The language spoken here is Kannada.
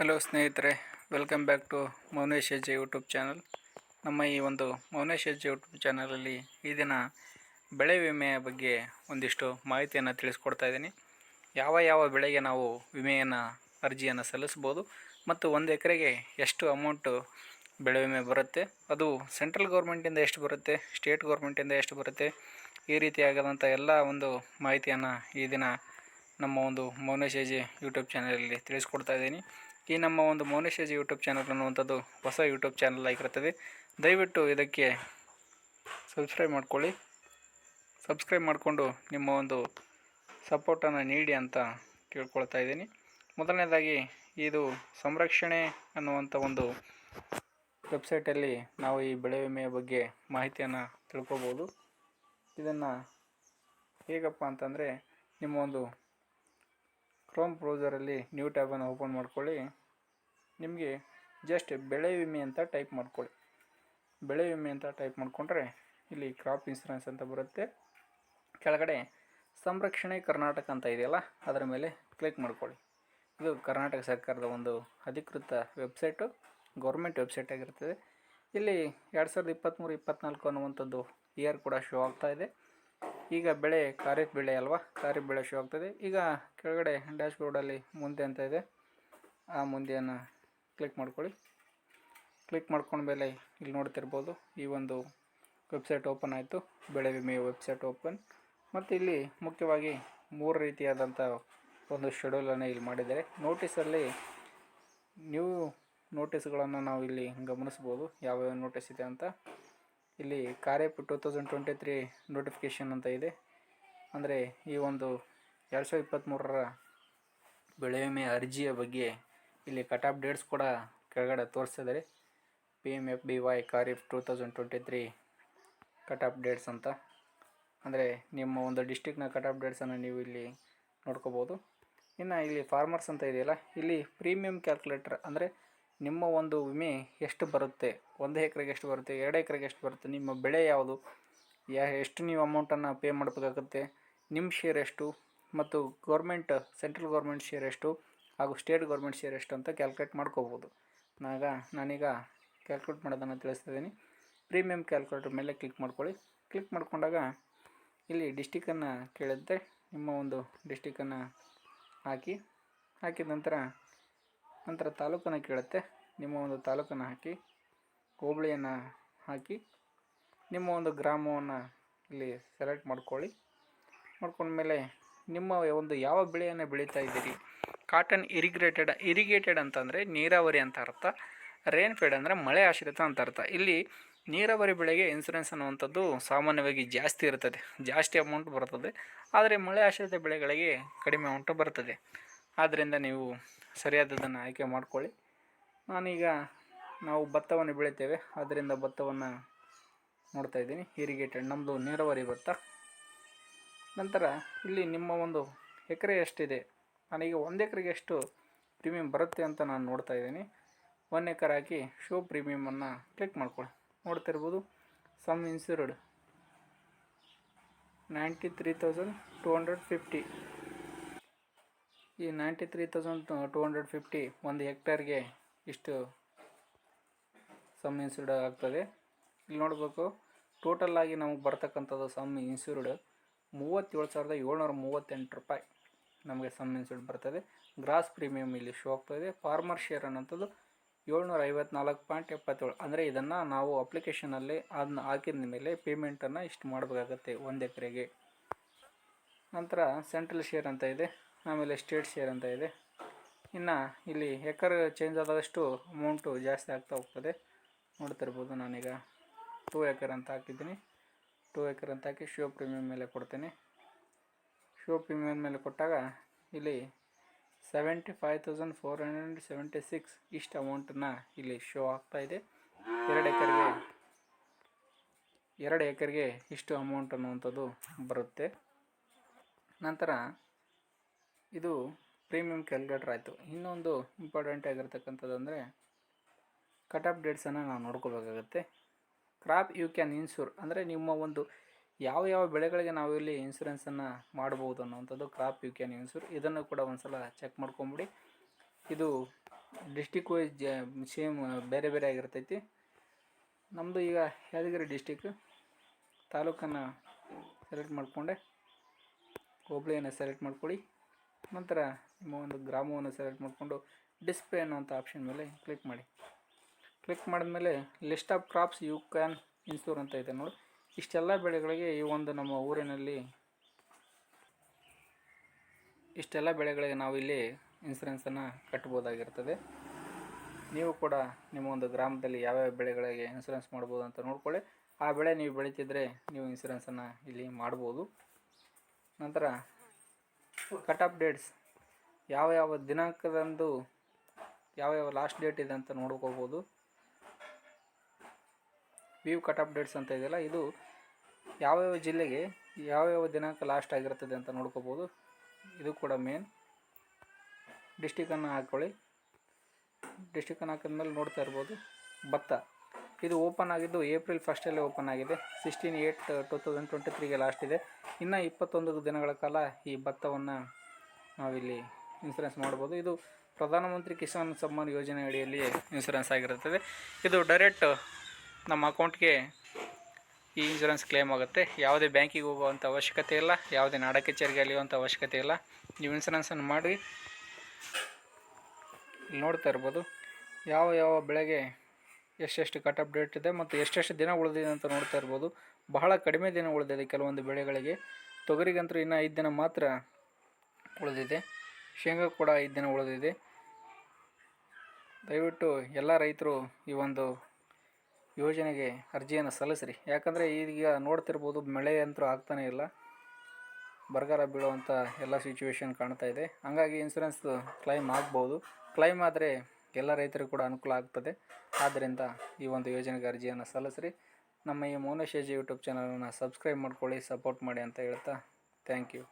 ಹಲೋ ಸ್ನೇಹಿತರೆ, ವೆಲ್ಕಮ್ ಬ್ಯಾಕ್ ಟು ಮೌನೇಶ್ ಹೆಜ್ಜೆ ಯೂಟ್ಯೂಬ್ ಚಾನಲ್. ನಮ್ಮ ಈ ಒಂದು ಮೌನೇಶ್ ಹೆಜ್ಜೆ ಯೂಟ್ಯೂಬ್ ಚಾನಲಲ್ಲಿ ಈ ದಿನ ಬೆಳೆ ವಿಮೆಯ ಬಗ್ಗೆ ಒಂದಿಷ್ಟು ಮಾಹಿತಿಯನ್ನು ತಿಳಿಸ್ಕೊಡ್ತಾ ಇದ್ದೀನಿ. ಯಾವ ಬೆಳೆಗೆ ನಾವು ವಿಮೆಯನ್ನು ಅರ್ಜಿಯನ್ನು ಸಲ್ಲಿಸ್ಬೋದು ಮತ್ತು ಒಂದು ಎಕರೆಗೆ ಎಷ್ಟು ಅಮೌಂಟು ಬೆಳೆ ವಿಮೆ ಬರುತ್ತೆ, ಅದು ಸೆಂಟ್ರಲ್ ಗೌರ್ಮೆಂಟಿಂದ ಎಷ್ಟು ಬರುತ್ತೆ, ಸ್ಟೇಟ್ ಗೌರ್ಮೆಂಟಿಂದ ಎಷ್ಟು ಬರುತ್ತೆ, ಈ ರೀತಿಯಾಗದಂಥ ಎಲ್ಲ ಒಂದು ಮಾಹಿತಿಯನ್ನು ಈ ದಿನ ನಮ್ಮ ಒಂದು ಮೌನೇಶ್ ಹೆಜ್ಜೆ ಯೂಟ್ಯೂಬ್ ಚಾನಲಲ್ಲಿ ತಿಳಿಸ್ಕೊಡ್ತಾ ಇದ್ದೀನಿ. ಈ ನಮ್ಮ ಒಂದು ಮೌನೇಶ್ ಹೆಜ್ಜೆ ಯೂಟ್ಯೂಬ್ ಚಾನಲ್ ಅನ್ನುವಂಥದ್ದು ಹೊಸ ಯೂಟ್ಯೂಬ್ ಚಾನಲ್ ಆಗಿರುತ್ತದೆ. ದಯವಿಟ್ಟು ಇದಕ್ಕೆ ಸಬ್ಸ್ಕ್ರೈಬ್ ಮಾಡ್ಕೊಳ್ಳಿ. ಸಬ್ಸ್ಕ್ರೈಬ್ ಮಾಡಿಕೊಂಡು ನಿಮ್ಮ ಒಂದು ಸಪೋರ್ಟನ್ನು ನೀಡಿ ಅಂತ ಕೇಳ್ಕೊಳ್ತಾ ಇದ್ದೀನಿ. ಮೊದಲನೇದಾಗಿ ಇದು ಸಂರಕ್ಷಣೆ ಅನ್ನುವಂಥ ಒಂದು ವೆಬ್ಸೈಟಲ್ಲಿ ನಾವು ಈ ಬೆಳೆ ವಿಮೆಯ ಬಗ್ಗೆ ಮಾಹಿತಿಯನ್ನು ತಿಳ್ಕೊಬೋದು. ಇದನ್ನು ಹೇಗಪ್ಪ ಅಂತಂದರೆ, ನಿಮ್ಮ ಒಂದು ಕ್ರೋಮ್ ಬ್ರೌಸರಲ್ಲಿ ನ್ಯೂ ಟ್ಯಾಬನ್ನು ಓಪನ್ ಮಾಡ್ಕೊಳ್ಳಿ. ನಿಮಗೆ ಜಸ್ಟ್ ಬೆಳೆ ವಿಮೆ ಅಂತ ಟೈಪ್ ಮಾಡ್ಕೊಳ್ಳಿ. ಬೆಳೆ ವಿಮೆ ಅಂತ ಟೈಪ್ ಮಾಡಿಕೊಂಡ್ರೆ ಇಲ್ಲಿ ಕ್ರಾಪ್ ಇನ್ಸೂರೆನ್ಸ್ ಅಂತ ಬರುತ್ತೆ. ಕೆಳಗಡೆ ಸಂರಕ್ಷಣೆ ಕರ್ನಾಟಕ ಅಂತ ಇದೆಯಲ್ಲ, ಅದರ ಮೇಲೆ ಕ್ಲಿಕ್ ಮಾಡ್ಕೊಳ್ಳಿ. ಇದು ಕರ್ನಾಟಕ ಸರ್ಕಾರದ ಒಂದು ಅಧಿಕೃತ ವೆಬ್ಸೈಟು, ಗೌರ್ಮೆಂಟ್ ವೆಬ್ಸೈಟ್ ಆಗಿರ್ತದೆ. ಇಲ್ಲಿ 2023-24 ಅನ್ನುವಂಥದ್ದು ಇಯರ್ ಕೂಡ ಶೋ ಆಗ್ತಾ ಇದೆ. ಈಗ ಬೆಳೆ ಖಾರಿಫ್ ಬೆಳೆ ಅಲ್ವಾ, ಖಾರಿಫ್ ಬೆಳೆ ಶೋ ಆಗ್ತದೆ. ಈಗ ಕೆಳಗಡೆ ಡ್ಯಾಶ್ ಬೋರ್ಡಲ್ಲಿ ಮುಂದೆ ಅಂತ ಇದೆ, ಆ ಮುಂದೆಯನ್ನು ಕ್ಲಿಕ್ ಮಾಡ್ಕೊಳ್ಳಿ. ಕ್ಲಿಕ್ ಮಾಡ್ಕೊಂಡ್ಮೇಲೆ ಇಲ್ಲಿ ನೋಡ್ತಿರ್ಬೋದು, ಈ ಒಂದು ವೆಬ್ಸೈಟ್ ಓಪನ್ ಆಯಿತು, ಬೆಳೆ ವಿಮೆಯ ವೆಬ್ಸೈಟ್ ಓಪನ್. ಮತ್ತು ಇಲ್ಲಿ ಮುಖ್ಯವಾಗಿ 3 ರೀತಿಯಾದಂಥ ಒಂದು ಶೆಡ್ಯೂಲನ್ನು ಇಲ್ಲಿ ಮಾಡಿದ್ದಾರೆ. ನೋಟಿಸಲ್ಲಿ ನ್ಯೂ ನೋಟಿಸ್ಗಳನ್ನು ನಾವು ಇಲ್ಲಿ ಗಮನಿಸ್ಬೋದು, ಯಾವ್ಯಾವ ನೋಟಿಸ್ ಇದೆ ಅಂತ. ಇಲ್ಲಿ ಖಾರಿಫ್ 2023 ನೋಟಿಫಿಕೇಷನ್ ಅಂತ ಇದೆ. ಅಂದರೆ ಈ ಒಂದು 2023 ಬೆಳೆ ವಿಮೆ ಅರ್ಜಿಯ ಬಗ್ಗೆ ಇಲ್ಲಿ ಕಟ್ ಆಫ್ ಡೇಟ್ಸ್ ಕೂಡ ಕೆಳಗಡೆ ತೋರಿಸ್ತಿದ್ದಾರೆ. PMFBY kharif 2023 cut off dates ಅಂತ. ಅಂದರೆ ನಿಮ್ಮ ಒಂದು ಡಿಸ್ಟಿಕ್ನ ಕಟ್ ಆಫ್ ಡೇಟ್ಸನ್ನು ನೀವು ಇಲ್ಲಿ ನೋಡ್ಕೋಬೋದು. ಇನ್ನು ಇಲ್ಲಿ ಫಾರ್ಮರ್ಸ್ ಅಂತ ಇದೆಯಲ್ಲ, ಇಲ್ಲಿ ಪ್ರೀಮಿಯಂ ಕ್ಯಾಲ್ಕುಲೇಟರ್ ಅಂದರೆ ನಿಮ್ಮ ಒಂದು ವಿಮೆ ಎಷ್ಟು ಬರುತ್ತೆ, 1 ಎಕರೆಗೆ ಎಷ್ಟು ಬರುತ್ತೆ, 2 ಎಕರೆಗೆ ಎಷ್ಟು ಬರುತ್ತೆ, ನಿಮ್ಮ ಬೆಳೆ ಯಾವುದು, ಎಷ್ಟು ನೀವು ಅಮೌಂಟನ್ನು ಪೇ ಮಾಡಬೇಕಾಗುತ್ತೆ, ನಿಮ್ಮ ಶೇರ್ ಎಷ್ಟು, ಮತ್ತು ಸೆಂಟ್ರಲ್ ಗೌರ್ಮೆಂಟ್ ಶೇರ್ ಎಷ್ಟು ಹಾಗೂ ಸ್ಟೇಟ್ ಗೌರ್ಮೆಂಟ್ ಶೇರ್ ಎಷ್ಟು ಅಂತ ಕ್ಯಾಲ್ಕುಲೇಟ್ ಮಾಡ್ಕೋಬೋದು. ನಾನೀಗ ಕ್ಯಾಲ್ಕುಲೇಟ್ ಮಾಡೋದನ್ನು ತಿಳಿಸ್ತಿದ್ದೀನಿ. ಪ್ರೀಮಿಯಂ ಕ್ಯಾಲ್ಕುಲೇಟರ್ ಮೇಲೆ ಕ್ಲಿಕ್ ಮಾಡ್ಕೊಳ್ಳಿ. ಕ್ಲಿಕ್ ಮಾಡ್ಕೊಂಡಾಗ ಇಲ್ಲಿ ಡಿಸ್ಟಿಕನ್ನು ಕೇಳುತ್ತೆ. ನಿಮ್ಮ ಒಂದು ಡಿಸ್ಟಿಕನ್ನು ಹಾಕಿದ ನಂತರ ತಾಲೂಕನ್ನು ಕೇಳುತ್ತೆ. ನಿಮ್ಮ ಒಂದು ತಾಲೂಕನ್ನು ಹಾಕಿ, ಹೋಬಳಿಯನ್ನು ಹಾಕಿ, ನಿಮ್ಮ ಒಂದು ಗ್ರಾಮವನ್ನು ಇಲ್ಲಿ ಸೆಲೆಕ್ಟ್ ಮಾಡ್ಕೊಳ್ಳಿ. ಮಾಡ್ಕೊಂಡ್ಮೇಲೆ ನಿಮ್ಮ ಒಂದು ಯಾವ ಬೆಳೆಯನ್ನು ಬೆಳೀತಾ ಇದ್ದೀರಿ. ಕಾಟನ್ ಇರಿಗೇಟೆಡ್ ಅಂತಂದರೆ ನೀರಾವರಿ ಅಂತ ಅರ್ಥ. ರೇನ್ಫೆಡ್ ಅಂದರೆ ಮಳೆ ಆಶ್ರಿತ ಅಂತ ಅರ್ಥ. ಇಲ್ಲಿ ನೀರಾವರಿ ಬೆಳೆಗೆ ಇನ್ಸೂರೆನ್ಸ್ ಅನ್ನುವಂಥದ್ದು ಸಾಮಾನ್ಯವಾಗಿ ಜಾಸ್ತಿ ಇರ್ತದೆ, ಜಾಸ್ತಿ ಅಮೌಂಟ್ ಬರ್ತದೆ. ಆದರೆ ಮಳೆ ಆಶ್ರಿತ ಬೆಳೆಗಳಿಗೆ ಕಡಿಮೆ ಅಮೌಂಟು ಬರ್ತದೆ. ಆದ್ದರಿಂದ ನೀವು ಸರಿಯಾದದನ್ನು ಆಯ್ಕೆ ಮಾಡ್ಕೊಳ್ಳಿ. ನಾವು ಭತ್ತವನ್ನು ಬೆಳಿತೇವೆ, ಆದ್ದರಿಂದ ಭತ್ತವನ್ನು ನೋಡ್ತಾ ಇದ್ದೀನಿ. ಇರಿಗೇಟೆಡ್ ನಮ್ಮದು ನೀರಾವರಿ ಭತ್ತ. ನಂತರ ಇಲ್ಲಿ ನಿಮ್ಮ ಒಂದು ಎಕರೆ ಎಷ್ಟಿದೆ, ನಾನೀಗ 1 ಎಕರೆಗೆ ಎಷ್ಟು ಪ್ರೀಮಿಯಂ ಬರುತ್ತೆ ಅಂತ ನಾನು ನೋಡ್ತಾ ಇದ್ದೀನಿ. 1 ಎಕರೆ ಹಾಕಿ ಶೋ ಪ್ರೀಮಿಯಮನ್ನು ಕ್ಲಿಕ್ ಮಾಡ್ಕೊಳ್ಳಿ. ನೋಡ್ತಿರ್ಬೋದು, ಸಮ್ ಇನ್ಸೂರ್ಡ್ 93,250. ಈ 93,250 1 ಹೆಕ್ಟೇರ್ಗೆ ಇಷ್ಟು ಸಮ್ ಇನ್ಸೂರ್ಡ್ ಆಗ್ತದೆ. ಇಲ್ಲಿ ನೋಡಬೇಕು, ಟೋಟಲಾಗಿ ನಮಗೆ ಬರ್ತಕ್ಕಂಥದ್ದು ಸಮ್ ಇನ್ಸೂರ್ಡ್ 37,738 ರೂಪಾಯಿ ನಮಗೆ ಸಮ್ ಇನ್ಸೂರ್ಡ್ ಬರ್ತದೆ. ಗ್ರಾಸ್ ಪ್ರೀಮಿಯಮ್ ಇಲ್ಲಿ ಶೋ ಆಗ್ತಾಯಿದೆ. ಫಾರ್ಮರ್ ಶೇರ್ ಅನ್ನೋಂಥದ್ದು 754.77. ಅಂದರೆ ಇದನ್ನು ನಾವು ಅಪ್ಲಿಕೇಶನಲ್ಲಿ ಅದನ್ನ ಹಾಕಿದ ಮೇಲೆ ಪೇಮೆಂಟನ್ನು ಇಷ್ಟು ಮಾಡಬೇಕಾಗತ್ತೆ 1 ಎಕರೆಗೆ. ನಂತರ ಸೆಂಟ್ರಲ್ ಶೇರ್ ಅಂತ ಇದೆ, ಆಮೇಲೆ ಸ್ಟೇಟ್ ಶೇರ್ ಅಂತ ಇದೆ. ಇನ್ನು ಇಲ್ಲಿ ಎಕರೆ ಚೇಂಜ್ ಆದಷ್ಟು ಅಮೌಂಟು ಜಾಸ್ತಿ ಆಗ್ತಾ ಹೋಗ್ತದೆ. ನೋಡ್ತಿರ್ಬೋದು, ನಾನೀಗ 2 ಎಕರೆ ಅಂತ ಹಾಕಿದ್ದೀನಿ. 2 ಎಕರೆ ಅಂತ ಹಾಕಿ ಶೋ ಪ್ರೀಮಿಯಮ್ ಮೇಲೆ ಕೊಡ್ತೇನೆ. ಶೋ ಪ್ರೀಮಿಯಮ್ ಮೇಲೆ ಕೊಟ್ಟಾಗ ಇಲ್ಲಿ 75,476 ಇಷ್ಟು ಅಮೌಂಟನ್ನು ಇಲ್ಲಿ ಶೋ ಆಗ್ತಾಯಿದೆ. 2 ಎಕರೆಗೆ ಇಷ್ಟು ಅಮೌಂಟ್ ಅನ್ನುವಂಥದ್ದು ಬರುತ್ತೆ. ನಂತರ ಇದು ಪ್ರೀಮಿಯಂ ಕ್ಯಾಲ್ಕುಲೇಟರ್ ಆಯಿತು. ಇನ್ನೊಂದು ಇಂಪಾರ್ಟೆಂಟ್ ಆಗಿರ್ತಕ್ಕಂಥದ್ದು ಅಂದರೆ ಕಟ್ ಆಫ್ ಡೇಟ್ಸನ್ನು ನಾವು ನೋಡ್ಕೋಬೇಕಾಗತ್ತೆ. ಕ್ರಾಪ್ ಯು ಕ್ಯಾನ್ ಇನ್ಸೂರ್ ಅಂದರೆ ನಿಮ್ಮ ಒಂದು ಯಾವ ಬೆಳೆಗಳಿಗೆ ನಾವು ಇಲ್ಲಿ ಇನ್ಸೂರೆನ್ಸನ್ನು ಮಾಡ್ಬೋದು ಅನ್ನೋವಂಥದ್ದು ಕ್ರಾಪ್ ಯು ಕ್ಯಾನ್ ಇನ್ಸೂರ್. ಇದನ್ನು ಕೂಡ ಒಂದು ಸಲ ಚೆಕ್ ಮಾಡ್ಕೊಂಬಿಡಿ. ಇದು ಡಿಸ್ಟಿಕ್ ವೈಸ್ ಸೇಮ್ ಬೇರೆ ಬೇರೆ ಆಗಿರ್ತೈತಿ. ನಮ್ಮದು ಈಗ ಯಾದಗಿರಿ ಡಿಸ್ಟಿಕ್. ತಾಲೂಕನ್ನು ಸೆಲೆಕ್ಟ್ ಮಾಡಿಕೊಂಡೆ, ಹೋಬಳಿಯನ್ನು ಸೆಲೆಕ್ಟ್ ಮಾಡ್ಕೊಳ್ಳಿ. ನಂತರ ನಿಮ್ಮ ಒಂದು ಗ್ರಾಮವನ್ನು ಸೆಲೆಕ್ಟ್ ಮಾಡಿಕೊಂಡು ಡಿಸ್ಪ್ಲೇ ಅನ್ನೋಂಥ ಆಪ್ಷನ್ ಮೇಲೆ ಕ್ಲಿಕ್ ಮಾಡಿ. ಕ್ಲಿಕ್ ಮಾಡಿದ್ಮೇಲೆ list of crops you can insure ಅಂತ ಇದೆ ನೋಡಿ. ಇಷ್ಟೆಲ್ಲ ಬೆಳೆಗಳಿಗೆ ಈ ಒಂದು ನಮ್ಮ ಊರಿನಲ್ಲಿ ಇಷ್ಟೆಲ್ಲ ಬೆಳೆಗಳಿಗೆ ನಾವು ಇಲ್ಲಿ ಇನ್ಸೂರೆನ್ಸನ್ನು ಕಟ್ಬೋದಾಗಿರ್ತದೆ. ನೀವು ಕೂಡ ನಿಮ್ಮ ಒಂದು ಗ್ರಾಮದಲ್ಲಿ ಯಾವ್ಯಾವ ಬೆಳೆಗಳಿಗೆ ಇನ್ಸೂರೆನ್ಸ್ ಮಾಡ್ಬೋದು ಅಂತ ನೋಡ್ಕೊಳ್ಳಿ. ಆ ಬೆಳೆ ನೀವು ಬೆಳೀತಿದ್ರೆ ನೀವು ಇನ್ಸೂರೆನ್ಸನ್ನು ಇಲ್ಲಿ ಮಾಡ್ಬೋದು. ನಂತರ ಕಟ್ ಆಫ್ ಡೇಟ್ಸ್, ಯಾವ ದಿನಾಂಕದಂದು ಯಾವ ಲಾಸ್ಟ್ ಡೇಟ್ ಇದೆ ಅಂತ ನೋಡ್ಕೋಬೋದು. ವ್ಯೂ ಕಟ್ ಆಫ್ ಡೇಟ್ಸ್ ಅಂತ ಇದೆಯಲ್ಲ, ಇದು ಯಾವ್ಯಾವ ಜಿಲ್ಲೆಗೆ ಯಾವ್ಯಾವ ದಿನಾಂಕ ಲಾಸ್ಟ್ ಆಗಿರ್ತದೆ ಅಂತ ನೋಡ್ಕೋಬೋದು. ಇದು ಕೂಡ ಮೇನ್. ಡಿಸ್ಟಿಕನ್ನು ಹಾಕ್ಕೊಳ್ಳಿ. ಡಿಸ್ಟಿಕನ್ನು ಹಾಕಿದ್ಮೇಲೆ ನೋಡ್ತಾ ಇರ್ಬೋದು ಭತ್ತ. ಇದು ಓಪನ್ ಆಗಿದ್ದು ಏಪ್ರಿಲ್ 1 ಓಪನ್ ಆಗಿದೆ. 16/8/2023 ಲಾಸ್ಟ್ ಇದೆ. ಇನ್ನು 21 ದಿನಗಳ ಕಾಲ ಈ ಭತ್ತವನ್ನು ನಾವಿಲ್ಲಿ ಇನ್ಸೂರೆನ್ಸ್ ಮಾಡ್ಬೋದು. ಇದು ಪ್ರಧಾನಮಂತ್ರಿ ಕಿಸಾನ್ ಸಮ್ಮಾನ್ ಯೋಜನೆ ಅಡಿಯಲ್ಲಿ ಇನ್ಸೂರೆನ್ಸ್ ಆಗಿರುತ್ತದೆ. ಇದು ಡೈರೆಕ್ಟ್ ನಮ್ಮ ಅಕೌಂಟ್ಗೆ ಈ ಇನ್ಸೂರೆನ್ಸ್ ಕ್ಲೇಮ್ ಆಗುತ್ತೆ. ಯಾವುದೇ ಬ್ಯಾಂಕಿಗೆ ಹೋಗುವಂಥ ಅವಶ್ಯಕತೆ ಇಲ್ಲ, ಯಾವುದೇ ನಾಡ ಕಚೇರಿಗೆ ಅಲಿಯುವಂಥ ಅವಶ್ಯಕತೆ ಇಲ್ಲ. ನೀವು ಇನ್ಸೂರೆನ್ಸನ್ನು ಮಾಡಿ ಇಲ್ಲಿ ನೋಡ್ತಾ ಇರ್ಬೋದು ಯಾವ ಬೆಳೆಗೆ ಎಷ್ಟೆಷ್ಟು ಕಟ್ ಆಫ್ ಡೇಟ್ ಇದೆ ಮತ್ತು ಎಷ್ಟೆಷ್ಟು ದಿನ ಉಳಿದಿದೆ ಅಂತ ನೋಡ್ತಾ ಇರ್ಬೋದು. ಬಹಳ ಕಡಿಮೆ ದಿನ ಉಳಿದಿದೆ ಕೆಲವೊಂದು ಬೆಳೆಗಳಿಗೆ. ತೊಗರಿಗಂತೂ ಇನ್ನೂ 5 ದಿನ ಮಾತ್ರ ಉಳಿದಿದೆ. ಶೇಂಗಾ ಕೂಡ 5 ದಿನ ಉಳಿದಿದೆ. ದಯವಿಟ್ಟು ಎಲ್ಲ ರೈತರು ಈ ಒಂದು ಯೋಜನೆಗೆ ಅರ್ಜಿಯನ್ನು ಸಲ್ಲಿಸ್ರಿ. ಯಾಕಂದರೆ ಈಗ ನೋಡ್ತಿರ್ಬೋದು ಮಳೆ ಅಂತೂ ಆಗ್ತಾನೇ ಇಲ್ಲ, ಬರಗಾಲ ಬೀಳುವಂಥ ಎಲ್ಲ ಸಿಚುವೇಶನ್ ಕಾಣ್ತಾ ಇದೆ. ಹಾಗಾಗಿ ಇನ್ಸೂರೆನ್ಸ್ ಕ್ಲೈಮ್ ಆಗ್ಬೋದು. ಕ್ಲೈಮ್ ಆದರೆ ಎಲ್ಲ ರೈತರಿಗೂ ಕೂಡ ಅನುಕೂಲ ಆಗ್ತದೆ. ಆದ್ದರಿಂದ ಈ ಒಂದು ಯೋಜನೆಗೆ ಅರ್ಜಿಯನ್ನು ಸಲ್ಲಿಸ್ರಿ. ನಮ್ಮ ಈ ಮೌನೇಶ್ ಯೂಟ್ಯೂಬ್ ಚಾನಲನ್ನು ಸಬ್ಸ್ಕ್ರೈಬ್ ಮಾಡ್ಕೊಳ್ಳಿ, ಸಪೋರ್ಟ್ ಮಾಡಿ ಅಂತ ಹೇಳ್ತಾ ಥ್ಯಾಂಕ್ ಯು.